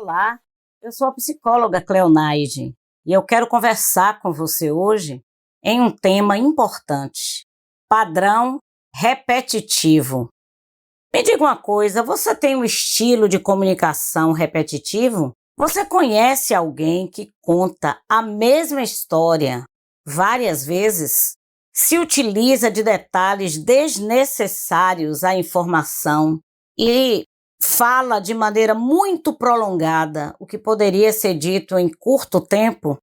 Olá, eu sou a psicóloga Cleonaide e eu quero conversar com você hoje em um tema importante: padrão repetitivo. Me diga uma coisa, você tem um estilo de comunicação repetitivo? Você conhece alguém que conta a mesma história várias vezes? Se utiliza de detalhes desnecessários à informação e fala de maneira muito prolongada o que poderia ser dito em curto tempo?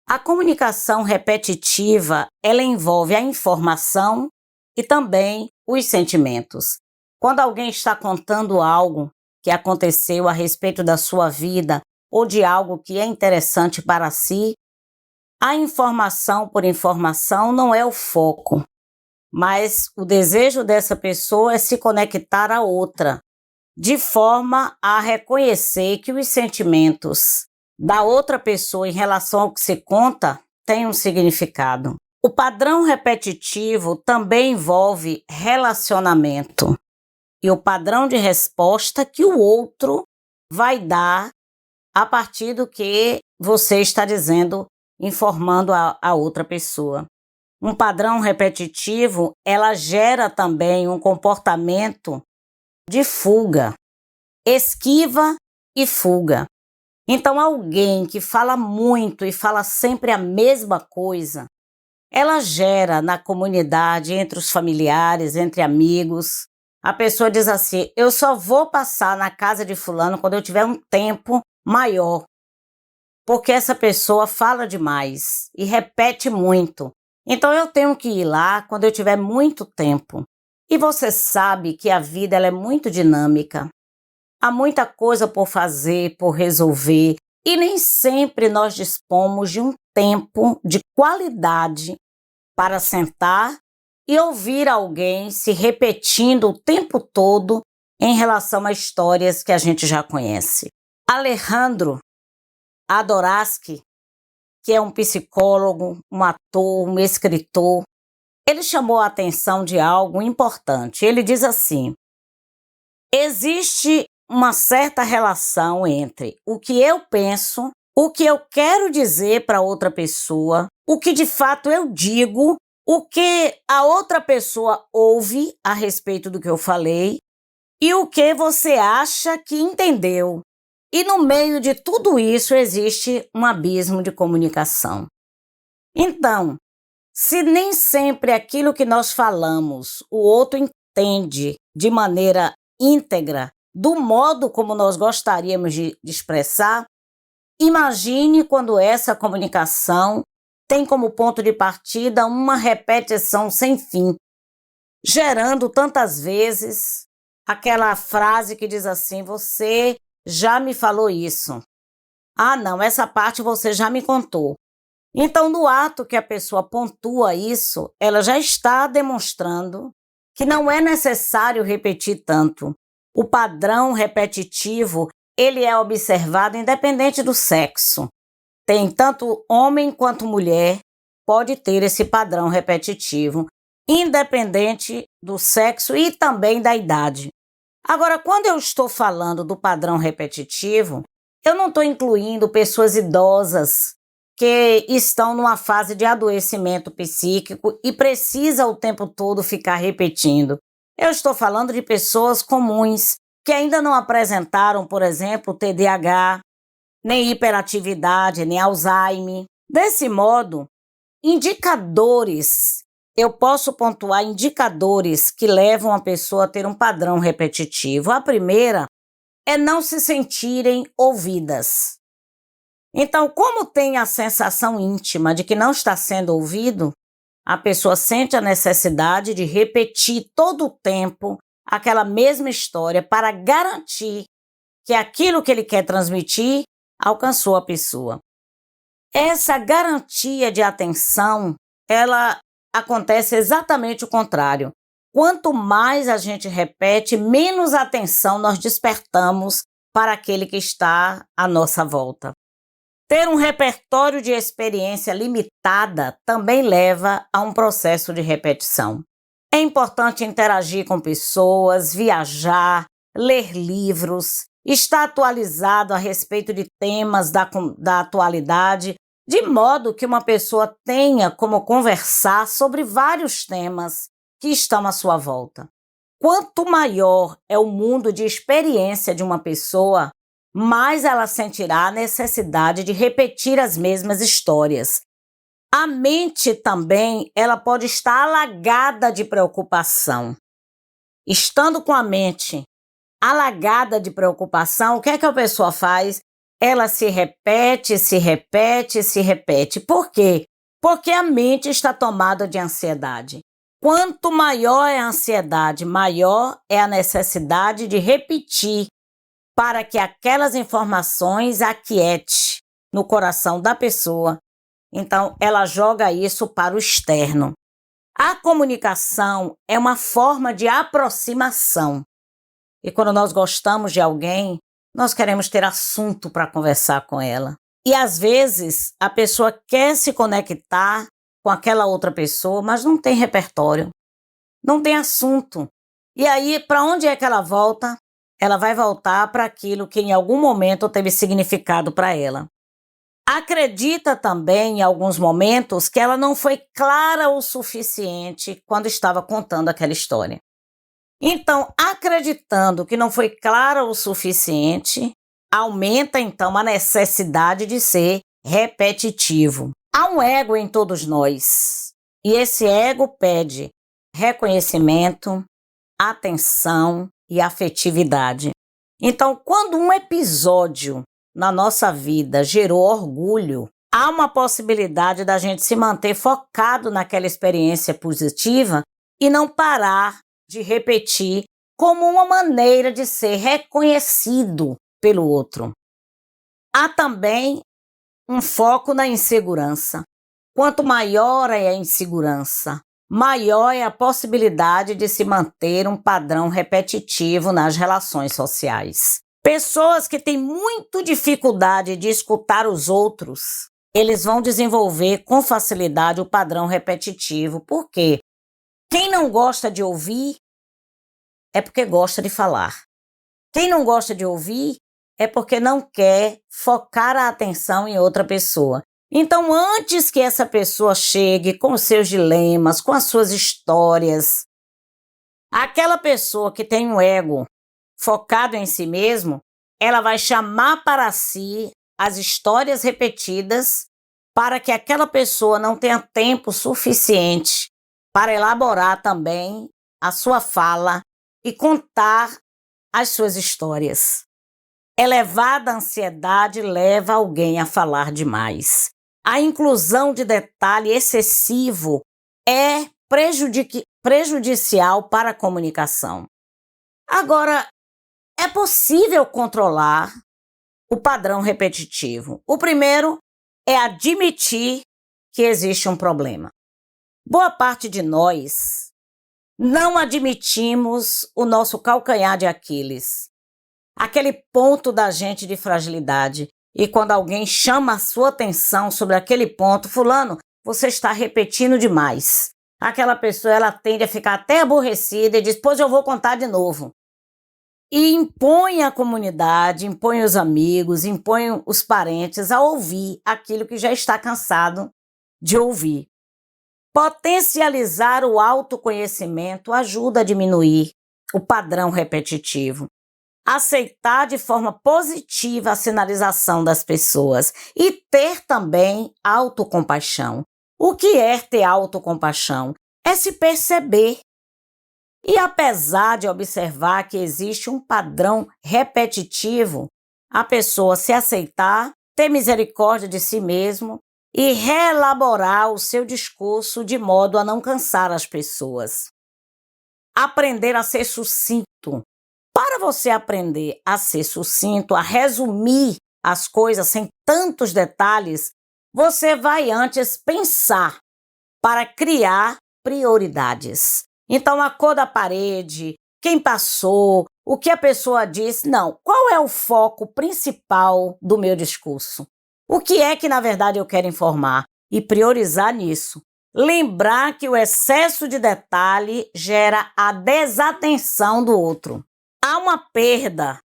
A comunicação repetitiva, ela envolve a informação e também os sentimentos. Quando alguém está contando algo que aconteceu a respeito da sua vida ou de algo que é interessante para si, a informação por informação não é o foco, mas o desejo dessa pessoa é se conectar a outra, de forma a reconhecer que os sentimentos da outra pessoa em relação ao que se conta têm um significado. O padrão repetitivo também envolve relacionamento e o padrão de resposta que o outro vai dar a partir do que você está dizendo, informando a outra pessoa. Um padrão repetitivo, ela gera também um comportamento de fuga, esquiva e fuga. Então, alguém que fala muito e fala sempre a mesma coisa, ela gera na comunidade, entre os familiares, entre amigos. A pessoa diz assim: eu só vou passar na casa de fulano quando eu tiver um tempo maior, porque essa pessoa fala demais e repete muito. Então, eu tenho que ir lá quando eu tiver muito tempo. E você sabe que a vida ela é muito dinâmica. Há muita coisa por fazer, por resolver, e nem sempre nós dispomos de um tempo de qualidade para sentar e ouvir alguém se repetindo o tempo todo em relação a histórias que a gente já conhece. Alejandro Jodorowsky, que é um psicólogo, um ator, um escritor, ele chamou a atenção de algo importante. Ele diz assim: existe uma certa relação entre o que eu penso, o que eu quero dizer para outra pessoa, o que de fato eu digo, o que a outra pessoa ouve a respeito do que eu falei e o que você acha que entendeu. E no meio de tudo isso existe um abismo de comunicação. Então, se nem sempre aquilo que nós falamos o outro entende de maneira íntegra, do modo como nós gostaríamos de expressar, imagine quando essa comunicação tem como ponto de partida uma repetição sem fim, gerando tantas vezes aquela frase que diz assim: você já me falou isso. Ah, não, essa parte você já me contou. Então, no ato que a pessoa pontua isso, ela já está demonstrando que não é necessário repetir tanto. O padrão repetitivo, ele é observado independente do sexo. Tem tanto homem quanto mulher, pode ter esse padrão repetitivo, independente do sexo e também da idade. Agora, quando eu estou falando do padrão repetitivo, eu não estou incluindo pessoas idosas que estão numa fase de adoecimento psíquico e precisa o tempo todo ficar repetindo. Eu estou falando de pessoas comuns que ainda não apresentaram, por exemplo, TDAH, nem hiperatividade, nem Alzheimer. Desse modo, eu posso pontuar indicadores que levam a pessoa a ter um padrão repetitivo. A primeira é não se sentirem ouvidas. Então, como tem a sensação íntima de que não está sendo ouvido, a pessoa sente a necessidade de repetir todo o tempo aquela mesma história para garantir que aquilo que ele quer transmitir alcançou a pessoa. Essa garantia de atenção, ela acontece exatamente o contrário. Quanto mais a gente repete, menos atenção nós despertamos para aquele que está à nossa volta. Ter um repertório de experiência limitada também leva a um processo de repetição. É importante interagir com pessoas, viajar, ler livros, está atualizado a respeito de temas da atualidade, de modo que uma pessoa tenha como conversar sobre vários temas que estão à sua volta. Quanto maior é o mundo de experiência de uma pessoa, mais ela sentirá a necessidade de repetir as mesmas histórias. A mente também, ela pode estar alagada de preocupação. Estando com a mente alagada de preocupação, o que é que a pessoa faz? Ela se repete, se repete, se repete. Por quê? Porque a mente está tomada de ansiedade. Quanto maior é a ansiedade, maior é a necessidade de repetir para que aquelas informações aquiete no coração da pessoa. Então, ela joga isso para o externo. A comunicação é uma forma de aproximação. E quando nós gostamos de alguém, nós queremos ter assunto para conversar com ela. E às vezes a pessoa quer se conectar com aquela outra pessoa, mas não tem repertório, não tem assunto. E aí, para onde é que ela volta? Ela vai voltar para aquilo que em algum momento teve significado para ela. Acredita também em alguns momentos que ela não foi clara o suficiente quando estava contando aquela história. Então, acreditando que não foi clara o suficiente, aumenta então a necessidade de ser repetitivo. Há um ego em todos nós, e esse ego pede reconhecimento, atenção e afetividade. Então, quando um episódio na nossa vida gerou orgulho, há uma possibilidade da gente se manter focado naquela experiência positiva e não parar de repetir como uma maneira de ser reconhecido pelo outro. Há também um foco na insegurança. Quanto maior é a insegurança, maior é a possibilidade de se manter um padrão repetitivo nas relações sociais. Pessoas que têm muita dificuldade de escutar os outros, eles vão desenvolver com facilidade o padrão repetitivo. Por quê? Quem não gosta de ouvir é porque gosta de falar. Quem não gosta de ouvir é porque não quer focar a atenção em outra pessoa. Então, antes que essa pessoa chegue com os seus dilemas, com as suas histórias, aquela pessoa que tem um ego focado em si mesmo, ela vai chamar para si as histórias repetidas para que aquela pessoa não tenha tempo suficiente para elaborar também a sua fala e contar as suas histórias. Elevada ansiedade leva alguém a falar demais. A inclusão de detalhe excessivo é prejudicial para a comunicação. Agora, é possível controlar o padrão repetitivo. O primeiro é admitir que existe um problema. Boa parte de nós não admitimos o nosso calcanhar de Aquiles, aquele ponto da gente de fragilidade. E quando alguém chama a sua atenção sobre aquele ponto, fulano, você está repetindo demais. Aquela pessoa, ela tende a ficar até aborrecida e diz, pois eu vou contar de novo. E impõe a comunidade, impõe os amigos, impõe os parentes a ouvir aquilo que já está cansado de ouvir. Potencializar o autoconhecimento ajuda a diminuir o padrão repetitivo. Aceitar de forma positiva a sinalização das pessoas e ter também autocompaixão. O que é ter autocompaixão? É se perceber. E apesar de observar que existe um padrão repetitivo, a pessoa se aceitar, ter misericórdia de si mesmo e reelaborar o seu discurso de modo a não cansar as pessoas. Aprender a ser sucinto. Para você aprender a ser sucinto, a resumir as coisas sem tantos detalhes, você vai antes pensar para criar prioridades. Então, a cor da parede, quem passou, o que a pessoa disse, não. Qual é o foco principal do meu discurso? O que é que, na verdade, eu quero informar? E priorizar nisso. Lembrar que o excesso de detalhe gera a desatenção do outro. Há uma perda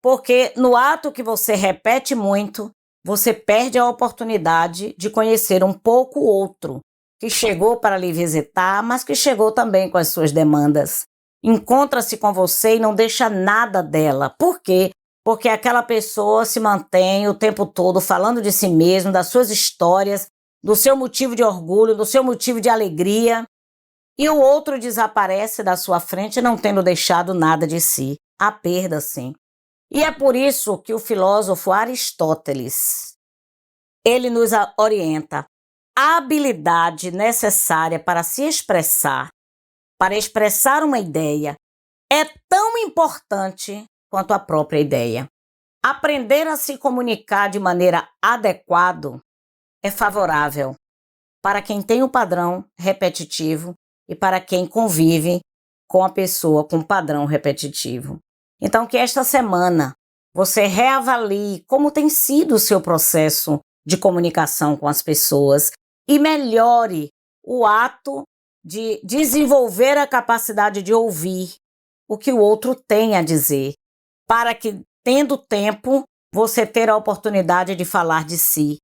Porque no ato que você repete muito, você perde a oportunidade de conhecer um pouco o outro, que chegou para lhe visitar, mas que chegou também com as suas demandas. Encontra-se com você e não deixa nada dela. Por quê? Porque aquela pessoa se mantém o tempo todo falando de si mesmo, das suas histórias, do seu motivo de orgulho, do seu motivo de alegria, e o outro desaparece da sua frente não tendo deixado nada de si. A perda, sim. E é por isso que o filósofo Aristóteles, ele nos orienta. A habilidade necessária para expressar uma ideia, é tão importante quanto a própria ideia. Aprender a se comunicar de maneira adequada é favorável para quem tem o padrão repetitivo e para quem convive com a pessoa com padrão repetitivo. Então, que esta semana você reavalie como tem sido o seu processo de comunicação com as pessoas e melhore o ato de desenvolver a capacidade de ouvir o que o outro tem a dizer, para que, tendo tempo, você ter a oportunidade de falar de si.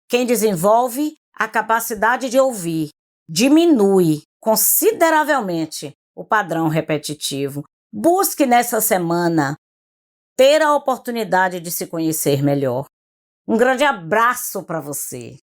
Quem desenvolve a capacidade de ouvir diminui consideravelmente o padrão repetitivo. Busque nessa semana ter a oportunidade de se conhecer melhor. Um grande abraço para você!